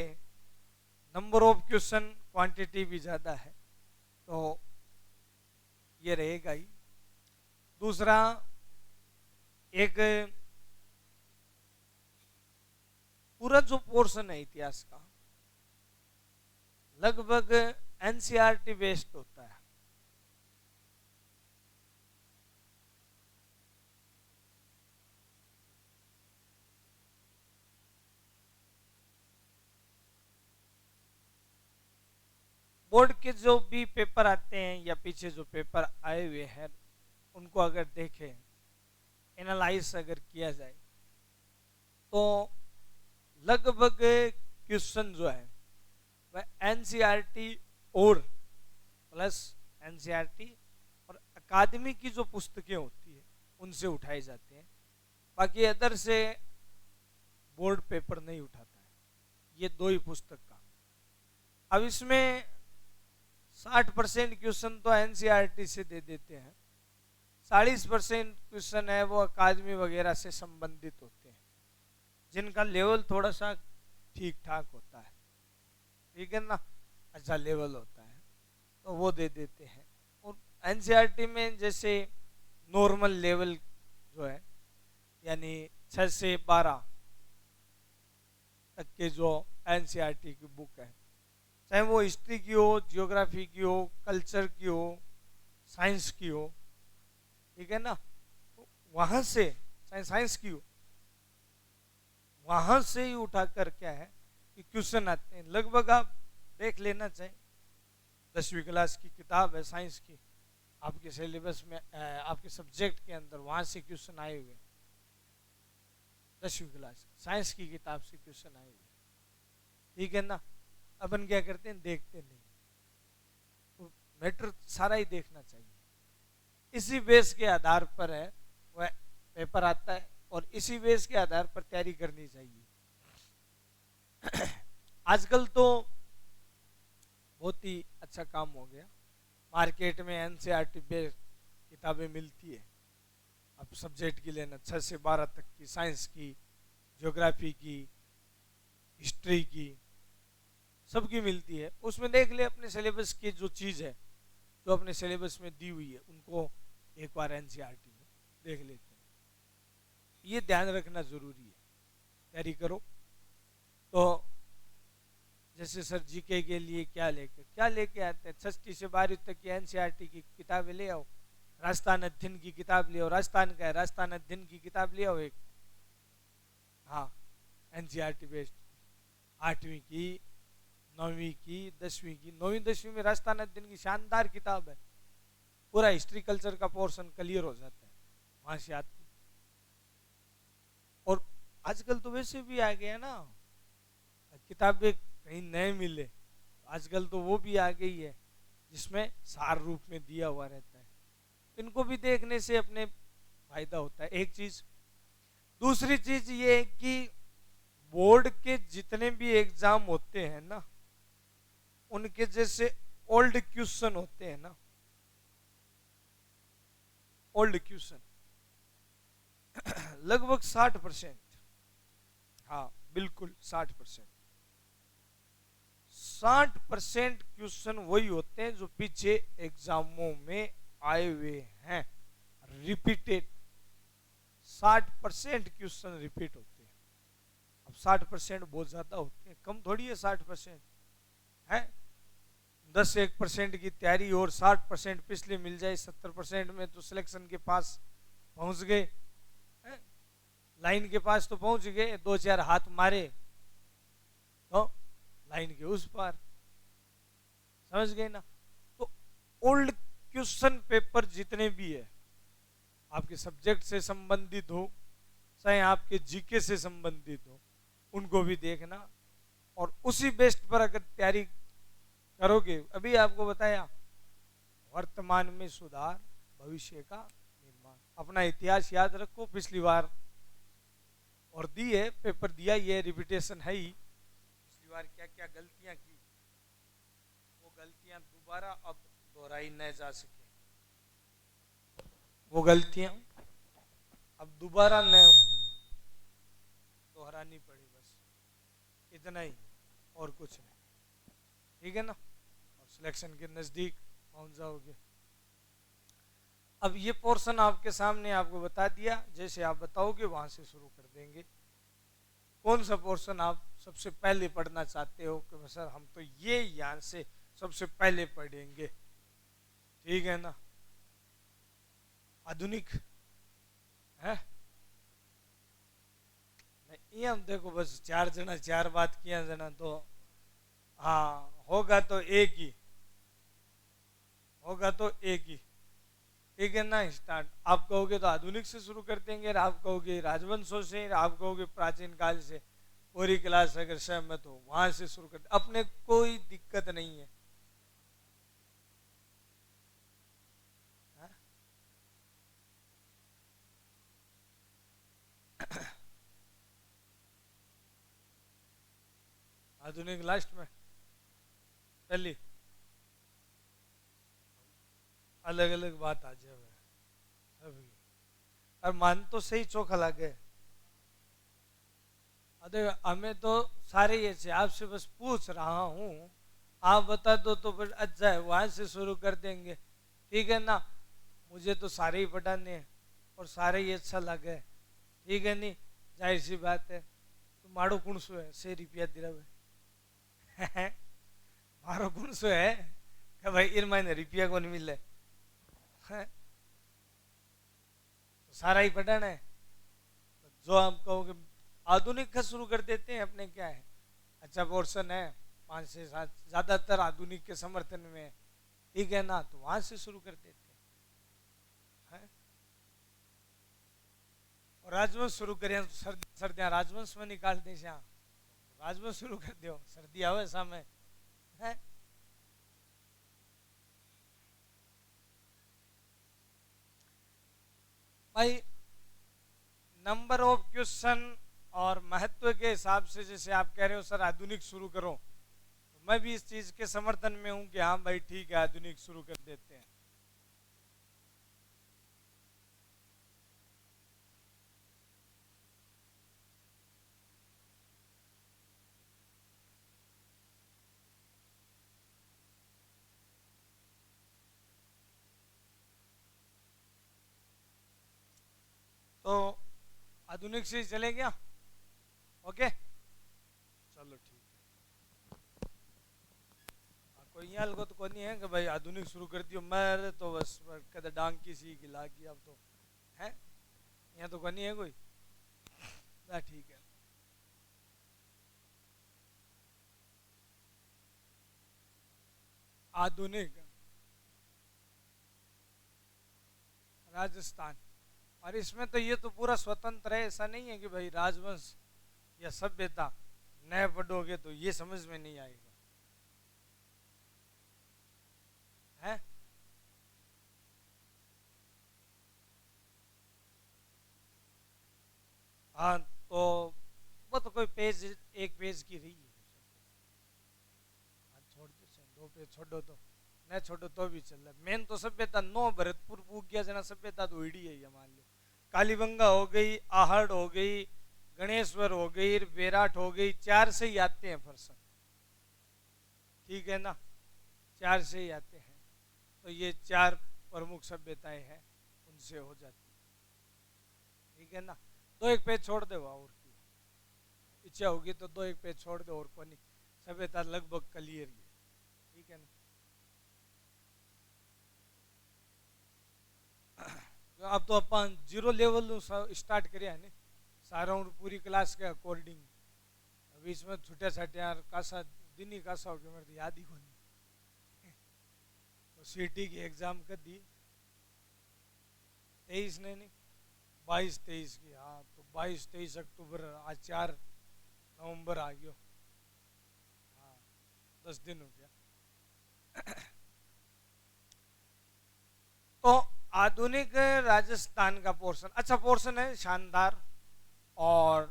नंबर ऑफ क्वेश्चन क्वांटिटी भी ज्यादा है, तो ये रहेगा ही। दूसरा, एक पूरा जो पोर्शन है इतिहास का लगभग एनसीईआरटी बेस्ड होता है। बोर्ड के जो भी पेपर आते हैं या पीछे जो पेपर आए हुए हैं उनको अगर देखें, एनालाइज अगर किया जाए, तो लगभग क्वेश्चन जो है वह एनसीईआरटी और प्लस एनसीईआरटी और अकादमी की जो पुस्तकें होती है उनसे उठाए जाते हैं। बाकी अदर से बोर्ड पेपर नहीं उठाता है, ये 2 ही पुस्तक का। अब इसमें 60% क्वेश्चन तो एनसीईआरटी से दे देते हैं, 40% क्वेश्चन है वो अकादमी वगैरह से संबंधित होते हैं, जिनका लेवल थोड़ा सा ठीक ठाक होता है, ठीक है ना, अच्छा लेवल होता है, तो वो दे देते हैं। और एनसीईआरटी में जैसे नॉर्मल लेवल जो है, यानी 6 से 12 तक के जो एनसीईआरटी की बुक है, चाहे वो हिस्ट्री की हो, जियोग्राफी की हो, कल्चर की हो, साइंस की हो, ठीक है ना, तो वहां से साइंस की हो, वहां से ही उठाकर क्या है कि क्वेश्चन आते हैं। लगभग आप देख लेना चाहिए, 10वीं क्लास की किताब है साइंस की, आपके सिलेबस में आपके सब्जेक्ट के अंदर वहां से क्वेश्चन आए हुए, 10वीं क्लास साइंस की किताब से क्वेश्चन आए हुए, ठीक है ना। अपन क्या करते हैं, देखते नहीं, तो मैटर सारा ही देखना चाहिए। इसी बेस के आधार पर है वह पेपर आता है, और इसी बेस के आधार पर तैयारी करनी चाहिए। आजकल तो बहुत ही अच्छा काम हो गया, मार्केट में एनसीईआरटी बेस्ड किताबें मिलती है। अब सब्जेक्ट की लेना 6 से 12 तक की, साइंस की, ज्योग्राफी की, हिस्ट्री की, सबकी मिलती है। उसमें देख ले अपने सिलेबस की जो चीज़ है, जो अपने सिलेबस में दी हुई है, उनको एक बार एनसीईआरटी में देख लेते हैं। ये ध्यान रखना जरूरी है, तैयारी करो। तो जैसे सर जीके के लिए क्या लेके आते हैं, 6वीं से 12वीं तक की एनसीईआरटी की किताबें ले आओ, राजस्थान अध्ययन की किताब ले आओ, राजस्थान का है राजस्थान अध्ययन की किताब ले आओ एक, हाँ एनसीईआरटी बेस्ड, 8वीं की, 9वीं की, 10वीं की। 9वीं 10वीं में राजस्थान अध्ययन की शानदार किताब है, पूरा हिस्ट्री कल्चर का पोर्शन क्लियर हो जाता है वहां से आती। और आजकल तो वैसे भी आ गया ना, किताबें कहीं नए मिले, आजकल तो वो भी आ गई है जिसमें सार रूप में दिया हुआ रहता है। इनको भी देखने से अपने फायदा होता है, एक चीज। दूसरी चीज ये है कि बोर्ड के जितने भी एग्जाम होते हैं ना, उनके जैसे ओल्ड क्वेश्चन होते हैं ना, ओल्ड क्वेश्चन लगभग 60%, हाँ बिल्कुल 60%, 60% क्वेश्चन वही होते हैं जो पीछे एग्जामों में आए हुए हैं, रिपीटेड। 60% क्वेश्चन रिपीट होते हैं। अब 60% बहुत ज्यादा होते हैं, कम थोड़ी है 60% है। 10-1% की तैयारी और 60% पिछले मिल जाए, 70% में तो सिलेक्शन के पास पहुंच गए, लाइन के पास तो पहुंच गए, 2-4 हाथ मारे तो लाइन के उस पार, समझ गए ना। तो ओल्ड क्वेश्चन पेपर जितने भी है, आपके सब्जेक्ट से संबंधित हो चाहे आपके जीके से संबंधित हो, उनको भी देखना, और उसी बेस्ड पर अगर तैयारी करोगे, अभी आपको बताया वर्तमान में सुधार, भविष्य का निर्माण। अपना इतिहास याद रखो, पिछली बार और दी है, पेपर दिया, ये रिपीटेशन है ही, पिछली बार क्या क्या गलतियां की, वो गलतियां दोबारा अब दोहराई न जा सके, वो गलतियां अब दोबारा न दोहरानी पड़ी, बस इतना ही और कुछ नहीं, ठीक है ना। और सिलेक्शन के नजदीक पहुंच जाओगे। अब ये पोर्शन आपके सामने आपको बता दिया, जैसे आप बताओगे वहां से शुरू कर देंगे। कौन सा पोर्शन आप सबसे पहले पढ़ना चाहते हो कि सर हम तो ये यहां से सबसे पहले पढ़ेंगे, ठीक है ना। आधुनिक है नहीं, हम देखो बस 4 जना 4 बात किया जना, तो हाँ होगा तो एक ही, होगा तो एक ही, ठीक है ना। स्टार्ट आप कहोगे तो आधुनिक से शुरू कर देंगे, आप कहोगे राजवंशों से, आप कहोगे प्राचीन काल से, पूरी क्लास अगर सहमत हो वहां से शुरू कर, अपने कोई दिक्कत नहीं है। आधुनिक लास्ट में पहली अलग अलग बात आ जाए सबकी, और मान तो सही चोखा लगे। अरे हमें तो सारे ये से आपसे बस पूछ रहा हूँ, आप बता दो तो फिर अच्छा है, वहां से शुरू कर देंगे, ठीक है ना। मुझे तो सारे ही पढ़ाने हैं और सारे ही अच्छा लगे, ठीक है नहीं, जाहिर सी बात है। तो मारो कुणसो है 6 रुपया दिलावे मारो कुणसो है कि भाई इन महीने रुपया को नहीं मिले, है? तो सारा ही पठन है। तो जो आप कहोगे आधुनिक का शुरू कर देते हैं अपने, क्या है अच्छा पोर्शन है 5 से 7, ज्यादातर आधुनिक के समर्थन में, ठीक है ना, तो वहां से शुरू कर देते हैं। और राजवंश शुरू करें तो सर्दियां राजवंश में निकाल दे, राजवंश शुरू कर दो, सर्दी आवे सामने है। भाई नंबर ऑफ क्वेश्चन और महत्व के हिसाब से जैसे आप कह रहे हो सर आधुनिक शुरू करो, तो मैं भी इस चीज के समर्थन में हूं कि हाँ भाई ठीक है आधुनिक शुरू कर देते हैं। तो आधुनिक से चले गया, ओके चलो ठीक है। कोई यहाँ को तो कोई नहीं है कि भाई आधुनिक शुरू कर दियो, मैं तो बस कद डांग की सी गिला की अब तो है, यहाँ तो कोई नहीं है कोई ना, ठीक है। आधुनिक राजस्थान, और इसमें तो ये तो पूरा स्वतंत्र है, ऐसा नहीं है कि भाई राजवंश या सभ्यता नए पढ़ोगे तो ये समझ में नहीं आएगा है। हाँ तो वो तो कोई पेज एक पेज की रही है, छोड़ दो 2 पेज छोड़ो तो न छोड़ो तो भी चल रहा। मेन तो सभ्यता नो भरतपुर पूग गया जना सभ्यता तो इड़ी है, ये मान लो कालीबंगा हो गई, आहड़ हो गई, गणेश्वर हो गई, बेराट हो गई, 4 से ही आते हैं पर्सन, ठीक है ना, 4 से ही आते हैं। तो ये 4 प्रमुख सभ्यताएं हैं, उनसे हो जाती है, ठीक है ना। 2-1 पेज छोड़ दो, और की इच्छा होगी तो 2-1 पेज छोड़ दो, और को नहीं, सभ्यता लगभग क्लियर ही है, ठीक है ना। अब तो अपन 0 लेवल स्टार्ट करे ने सारा पूरी क्लास के अकॉर्डिंग, बीच में छुट्या छाट्या कासा दिन ही कासा हो गया, मेरे तो याद ही को नहीं। तो सीटी की एग्जाम कर दी 23 ने नहीं 22-23 की, हाँ तो 22-23 अक्टूबर, आज 4 नवंबर आ गयो, हाँ 10 दिन हो गया। तो आधुनिक राजस्थान का पोर्शन अच्छा पोर्शन है, शानदार, और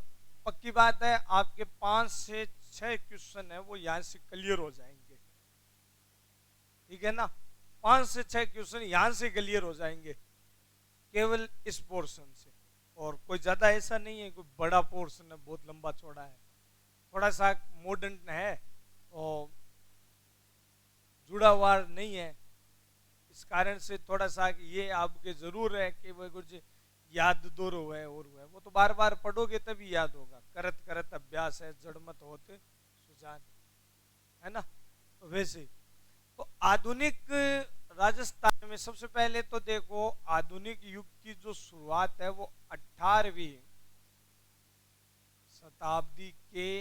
पक्की बात है आपके 5 से 6 क्वेश्चन है वो यहां से क्लियर हो जाएंगे, ठीक है ना। 5 से 6 क्वेश्चन यहां से क्लियर हो जाएंगे केवल इस पोर्शन से, और कोई ज्यादा ऐसा नहीं है कोई बड़ा पोर्शन है बहुत लंबा चौड़ा है, थोड़ा सा मॉडर्न है और जुड़ा हुआ नहीं है, इस कारण से थोड़ा सा ये आपके जरूर है कि वो कुछ याद दूर हुआ है, और हुआ है वो तो बार बार पढ़ोगे तभी याद होगा, करत करत अभ्यास है जड़मत होते सुजान, है ना। तो वैसे तो आधुनिक राजस्थान में सबसे पहले तो देखो आधुनिक युग की जो शुरुआत है वो 18वीं शताब्दी के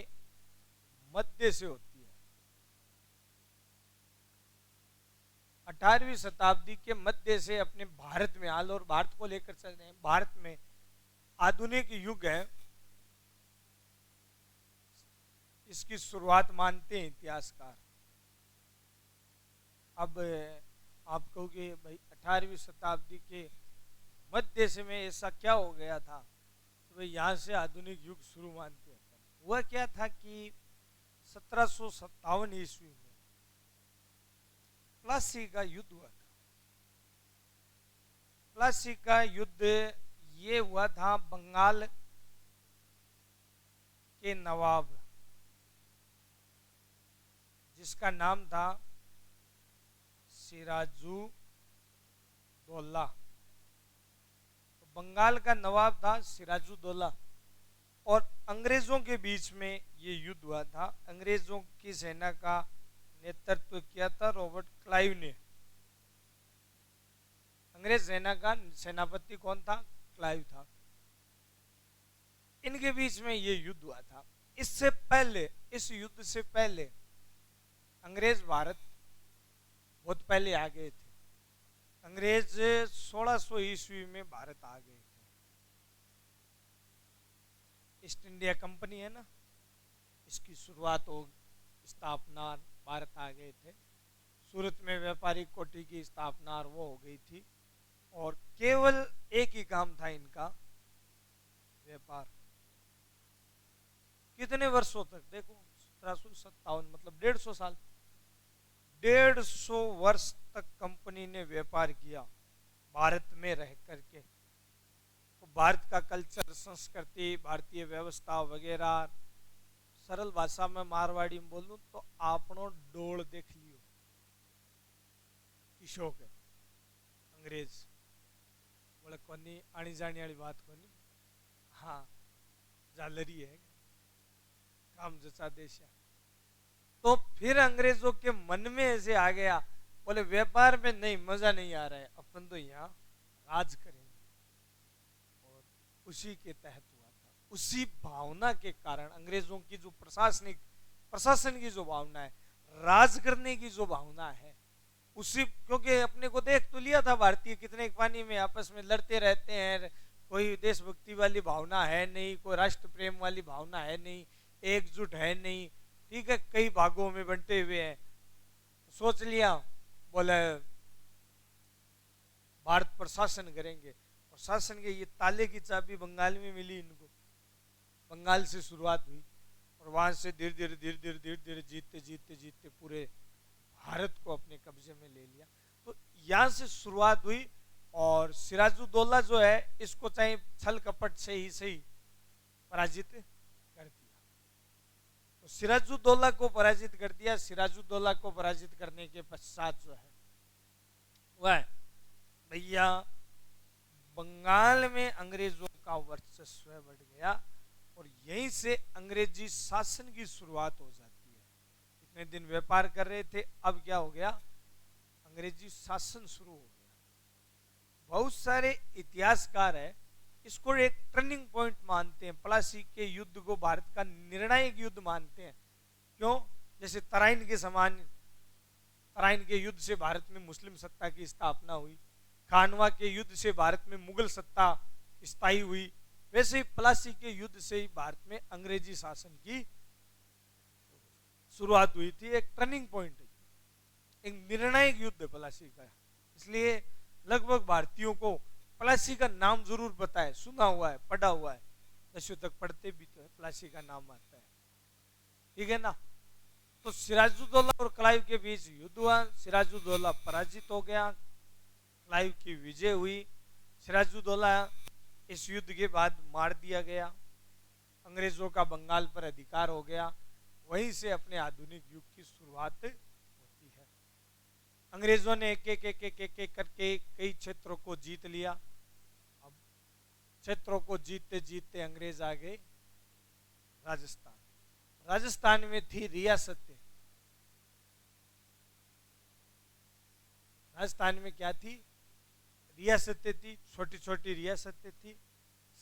मध्य से होती है। 18वीं शताब्दी के मध्य से अपने भारत में हाल, और भारत को लेकर चल रहे हैं, भारत में आधुनिक युग है, इसकी शुरुआत मानते हैं इतिहासकार। अब आप कहोगे भाई 18वीं शताब्दी के मध्य से में ऐसा क्या हो गया था, तो भाई यहां से आधुनिक युग शुरू मानते हैं। हुआ क्या था कि 1757 ईस्वी में प्लासी का युद्ध हुआ था। प्लासी का युद्ध ये हुआ था बंगाल के नवाब जिसका नाम था सिराजुद्दौला। तो बंगाल का नवाब था सिराजुद्दौला, और अंग्रेजों के बीच में ये युद्ध हुआ था। अंग्रेजों की सेना का नेतृत्व किया था रॉबर्ट क्लाइव ने। अंग्रेज सेना का सेनापति कौन था? क्लाइव था। इनके बीच में ये युद्ध हुआ था। इससे पहले, इस युद्ध से पहले अंग्रेज भारत बहुत पहले आ गए थे। अंग्रेज 1600 ईस्वी में भारत आ गए थे। ईस्ट इंडिया कंपनी है ना, इसकी शुरुआत हो, स्थापना भारत आ गए थे। सूरत में व्यापारिक कोठी की स्थापना और वो हो गई थी, और केवल एक ही काम था इनका, व्यापार। कितने वर्षों तक देखो, 1757 मतलब 150 साल, 150 वर्ष तक कंपनी ने व्यापार किया भारत में रह करके। तो भारत का कल्चर, संस्कृति, भारतीय व्यवस्था वगैरह, सरल भाषा में मारवाड़ी में बोलूं तो आपनो डोल देख लियो किशो के। अंग्रेज बोले कोनी आनी जानी वाली बात कोनी, हाँ जालरी है काम जचा देश। तो फिर अंग्रेजों के मन में ऐसे आ गया, बोले व्यापार में नहीं, मजा नहीं आ रहा है, अपन तो यहाँ राज करेंगे। और उसी के तहत हुआ था। उसी भावना के कारण अंग्रेजों की जो प्रशासन की जो भावना है, राज करने की जो भावना है, उसी, क्योंकि अपने को देख तो लिया था भारतीय कितने पानी में आपस में लड़ते रहते हैं, कोई देशभक्ति वाली भावना है नहीं, कोई राष्ट्र प्रेम वाली भावना है नहीं, एकजुट है नहीं, ठीक है, कई भागों में बंटे हुए हैं। सोच लिया बोले भारत प्रशासन करेंगे। प्रशासन के ये ताले की चाबी बंगाल में मिली इनको, बंगाल से शुरुआत हुई और वहां से धीरे धीरे धीरे धीरे धीरे धीरे जीतते जीतते जीतते पूरे भारत को अपने कब्जे में ले लिया। तो यहाँ से शुरुआत हुई, और सिराजुद्दौला जो है इसको चाहे छल कपट से ही सही पराजित कर दिया। तो सिराजुद्दौला को पराजित कर दिया। सिराजुद्दौला को पराजित करने के पश्चात जो है वह भैया बंगाल में अंग्रेजों का वर्चस्व बढ़ गया, और यहीं से अंग्रेजी शासन की शुरुआत हो जाती है। इतने दिन व्यापार कर रहे थे, अब क्या हो गया, अंग्रेजी शासन शुरू हो गया। बहुत सारे इतिहासकार है इसको एक टर्निंग पॉइंट मानते हैं, प्लासी के युद्ध को भारत का निर्णायक युद्ध मानते हैं। क्यों? जैसे तराइन के समान, तराइन के युद्ध से भारत में मुस्लिम सत्ता की स्थापना हुई, खानवा के युद्ध से भारत में मुगल सत्ता स्थायी हुई, वैसे ही प्लासी के युद्ध से ही भारत में अंग्रेजी शासन की शुरुआत हुई थी। एक टर्निंग पॉइंट है, एक निर्णायक युद्ध है प्लासी का। इसलिए लगभग भारतीयों को प्लासी का नाम जरूर पता है, सुना हुआ है, पढ़ा हुआ है, 10वीं तक पढ़ते भी तो है, प्लासी का नाम आता है, ठीक है ना। तो सिराजुद्दौला और क्लाइव के बीच युद्ध हुआ, सिराजुद्दौला पराजित हो गया, क्लाइव की विजय हुई। सिराजुद्दौला इस युद्ध के बाद मार दिया गया, अंग्रेजों का बंगाल पर अधिकार हो गया। वहीं से अपने आधुनिक युग की शुरुआत होती है। अंग्रेजों ने एक एक एक एक एक एक करके कई क्षेत्रों को जीत लिया। अब क्षेत्रों को जीतते जीतते अंग्रेज आ गए राजस्थान। राजस्थान में थी रियासतें। राजस्थान में क्या थी? रियासतें थी, छोटी छोटी रियासतें थी।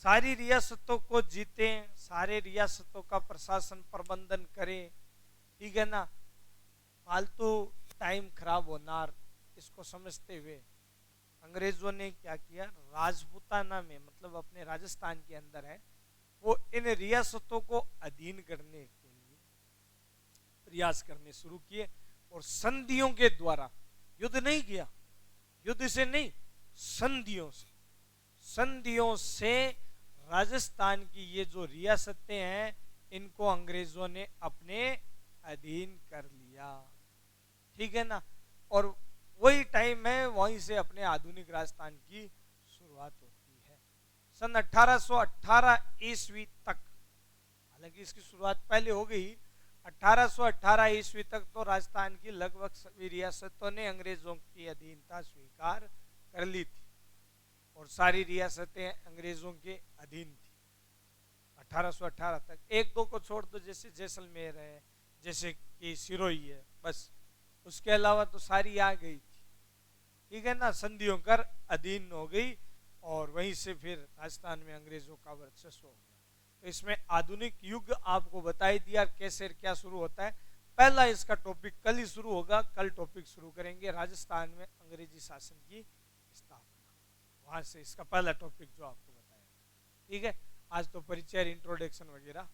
सारी रियासतों को जीते, सारे रियासतों का प्रशासन प्रबंधन करें, ठीक है ना। फालतू टाइम खराब होना, इसको समझते हुए अंग्रेजों ने क्या किया, राजपूताना में, मतलब अपने राजस्थान के अंदर है, वो इन रियासतों को अधीन करने के लिए प्रयास करने शुरू किए। और संधियों के द्वारा, युद्ध नहीं किया, युद्ध से नहीं, संधियों से, संधियों से राजस्थान की ये जो रियासतें हैं इनको अंग्रेजों ने अपने अधीन कर लिया, ठीक है ना। और वही टाइम है, वहीं से अपने आधुनिक राजस्थान की शुरुआत होती है। सन 1818 ईस्वी तक, हालांकि इसकी शुरुआत पहले हो गई, 1818 ईस्वी तक तो राजस्थान की लगभग सभी रियासतों ने अंग्रेजों की अधीनता स्वीकार कर ली थी और सारी रियासतें अंग्रेजों के अधीन थी 1818 तक। एक दो को छोड़ दो, जैसे जैसलमेर है, जैसे कि सिरोही है, बस उसके अलावा तो सारी आ गई थी, ठीक है ना, संधियों कर अधीन हो गई और वहीं से फिर राजस्थान में अंग्रेजों का वर्चस्व हो गया। तो इसमें आधुनिक युग आपको बताई दिया कैसे क्या शुरू होता है। पहला इसका टॉपिक कल ही शुरू होगा, कल टॉपिक शुरू करेंगे राजस्थान में अंग्रेजी शासन की स्थापना, वहां से इसका पहला टॉपिक जो आपको बताया। ठीक है, आज तो परिचय इंट्रोडक्शन वगैरह